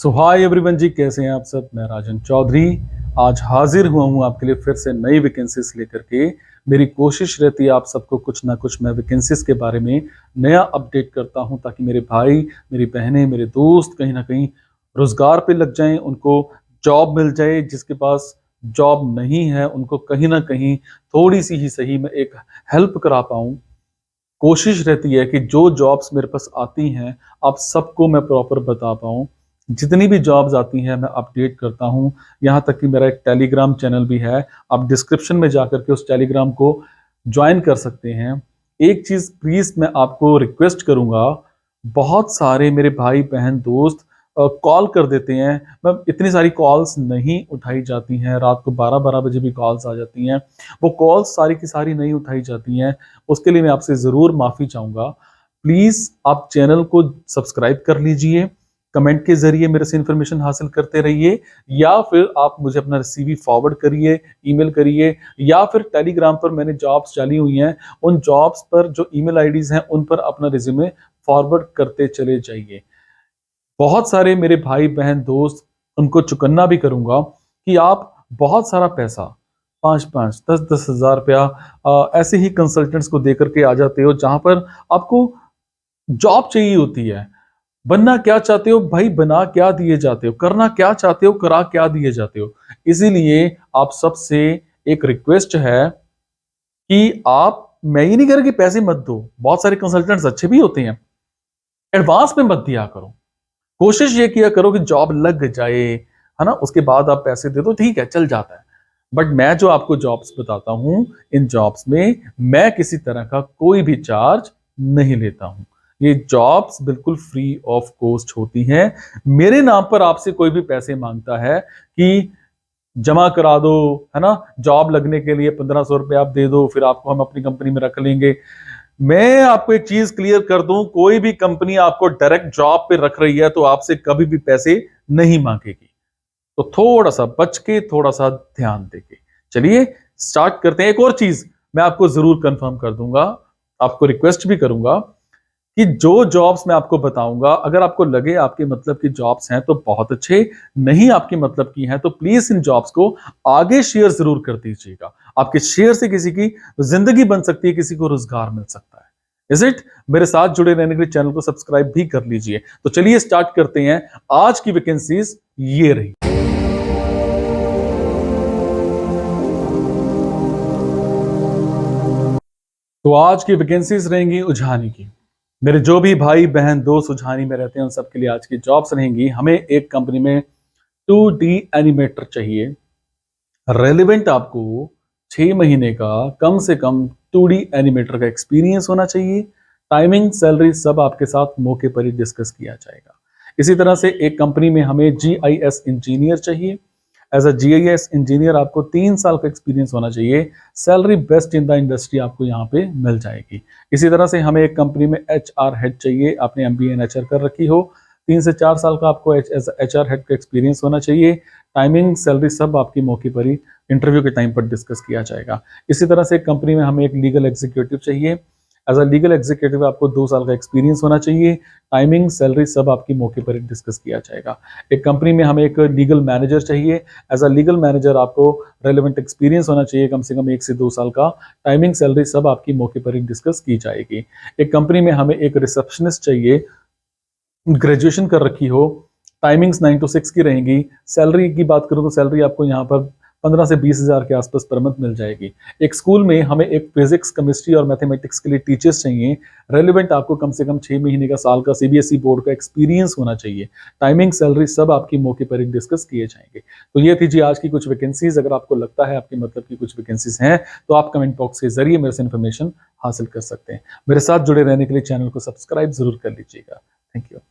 सो hi everyone जी, कैसे हैं आप सब। मैं राजन चौधरी आज हाजिर हुआ हूं आपके लिए फिर से नई वैकेंसीज लेकर के। मेरी कोशिश रहती है आप सबको कुछ ना कुछ मैं वैकेंसीज के बारे में नया अपडेट करता हूं, ताकि मेरे भाई, मेरी बहनें, मेरे दोस्त कहीं ना कहीं रोजगार पे लग जाएं, उनको जॉब मिल जाए। जिसके पास जॉब नहीं है उनको कहीं ना कहीं थोड़ी सी ही सही मैं एक हेल्प करा पाऊं। कोशिश रहती है कि जो जॉब्स मेरे पास आती हैं आप सबको मैं प्रॉपर बता पाऊं। जितनी भी जॉब्स आती हैं मैं अपडेट करता हूं। यहाँ तक कि मेरा एक टेलीग्राम चैनल भी है, आप डिस्क्रिप्शन में जाकर के उस टेलीग्राम को ज्वाइन कर सकते हैं। एक चीज़ प्लीज़ मैं आपको रिक्वेस्ट करूंगा, बहुत सारे मेरे भाई बहन दोस्त कॉल कर देते हैं। मैं इतनी सारी कॉल्स नहीं उठाई जाती हैं, रात को 12-12 बजे भी कॉल्स आ जाती हैं। वो कॉल्स सारी की सारी नहीं उठाई जाती हैं, उसके लिए मैं आपसे ज़रूर माफ़ी चाहूँगा। प्लीज़ आप चैनल को सब्सक्राइब कर लीजिए, कमेंट के ज़रिए मेरे से इन्फॉर्मेशन हासिल करते रहिए, या फिर आप मुझे अपना सीवी फॉरवर्ड करिए, ईमेल करिए, या फिर टेलीग्राम पर मैंने जॉब्स डाली हुई हैं, उन जॉब्स पर जो ईमेल आईडीज़ हैं उन पर अपना रिज्यूमे फॉरवर्ड करते चले जाइए। बहुत सारे मेरे भाई बहन दोस्त, उनको चुकन्ना भी करूंगा कि आप बहुत सारा पैसा 5-5 10-10 हज़ार रुपया ऐसे ही कंसल्टेंट्स को देकर के आ जाते हो, जहां पर आपको जॉब चाहिए होती है। बनना क्या चाहते हो भाई, बना क्या दिए जाते हो, करना क्या चाहते हो, करा क्या दिए जाते हो। इसीलिए आप सबसे एक रिक्वेस्ट है कि आप, मैं ये नहीं कह रहा कि पैसे मत दो, बहुत सारे कंसल्टेंट्स अच्छे भी होते हैं, एडवांस में मत दिया करो। कोशिश ये किया करो कि जॉब लग जाए, है ना, उसके बाद आप पैसे दे दो, ठीक है, चल जाता है। बट मैं जो आपको जॉब्स बताता हूं, इन जॉब्स में मैं किसी तरह का कोई भी चार्ज नहीं लेता हूं। ये जॉब्स बिल्कुल फ्री ऑफ कॉस्ट होती हैं। मेरे नाम पर आपसे कोई भी पैसे मांगता है कि जमा करा दो, है ना, जॉब लगने के लिए 1500 रुपये आप दे दो, फिर आपको हम अपनी कंपनी में रख लेंगे। मैं आपको एक चीज क्लियर कर दूं, कोई भी कंपनी आपको डायरेक्ट जॉब पे रख रही है तो आपसे कभी भी पैसे नहीं मांगेगी। तो थोड़ा सा बच के, थोड़ा सा ध्यान देके चलिए स्टार्ट करते हैं। एक और चीज मैं आपको जरूर कंफर्म कर दूंगा, आपको रिक्वेस्ट भी करूंगा कि जो जॉब्स मैं आपको बताऊंगा, अगर आपको लगे आपके मतलब की जॉब्स हैं तो बहुत अच्छे, नहीं आपके मतलब की हैं तो प्लीज इन जॉब्स को आगे शेयर जरूर कर दीजिएगा। आपके शेयर से किसी की जिंदगी बन सकती है, किसी को रोजगार मिल सकता है। Is it? मेरे साथ जुड़े रहने के लिए चैनल को सब्सक्राइब भी कर लीजिए। तो चलिए स्टार्ट करते हैं। आज की वैकेंसीज ये रही। तो आज की वैकेंसीज रहेंगी उझानी की। मेरे जो भी भाई बहन दोस्त उझानी में रहते हैं उन सबके लिए आज की जॉब्स रहेंगी। हमें एक कंपनी में 2D एनिमेटर चाहिए। रेलिवेंट आपको 6 महीने का कम से कम 2D एनिमेटर का एक्सपीरियंस होना चाहिए। टाइमिंग, सैलरी सब आपके साथ मौके पर ही डिस्कस किया जाएगा। इसी तरह से एक कंपनी में हमें GIS इंजीनियर चाहिए। एज अ GIS इंजीनियर आपको 3 साल का एक्सपीरियंस होना चाहिए। Salary best in the industry आपको यहाँ पे मिल जाएगी। इसी तरह से हमें एक कंपनी में HR हेड चाहिए। आपने MBA इन HR कर रखी हो, 3 से 4 साल का आपको HR हेड का एक्सपीरियंस होना चाहिए। टाइमिंग, सैलरी सब आपकी मौके पर ही इंटरव्यू के टाइम पर डिस्कस किया जाएगा। इसी तरह से एक कंपनी में हमें एक लीगल एग्जीक्यूटिव चाहिए। एज अ लीगल एग्जीक्यूटिव आपको 2 साल का एक्सपीरियंस होना चाहिए। टाइमिंग, सैलरी सब आपकी मौके पर ही डिस्कस किया जाएगा। एक कंपनी में हमें एक लीगल मैनेजर चाहिए। एज अ लीगल मैनेजर आपको रेलेवेंट एक्सपीरियंस होना चाहिए, कम से कम 1 से 2 साल का। टाइमिंग, सैलरी सब आपकी मौके पर ही डिस्कस की जाएगी। एक कंपनी में हमें एक रिसेप्शनिस्ट चाहिए, ग्रेजुएशन कर रखी हो। टाइमिंग्स 9 to 6 की रहेंगी। सैलरी की बात करूं तो सैलरी आपको यहाँ पर 15 से 20 हज़ार के आसपास पर मंथ मिल जाएगी। एक स्कूल में हमें एक फिजिक्स, केमिस्ट्री और मैथमेटिक्स के लिए टीचर्स चाहिए। रेलिवेंट आपको कम से कम 6 महीने का, साल का CBSE बोर्ड का एक्सपीरियंस होना चाहिए। टाइमिंग, सैलरी सब आपकी मौके पर ही डिस्कस किए जाएंगे। तो ये थी जी आज की कुछ वैकेंसीज। अगर आपको लगता है आपके मतलब की कुछ वैकेंसीज हैं तो आप कमेंट बॉक्स के जरिए मेरे से इन्फॉर्मेशन हासिल कर सकते हैं। मेरे साथ जुड़े रहने के लिए चैनल को सब्सक्राइब जरूर कर लीजिएगा। Thank you.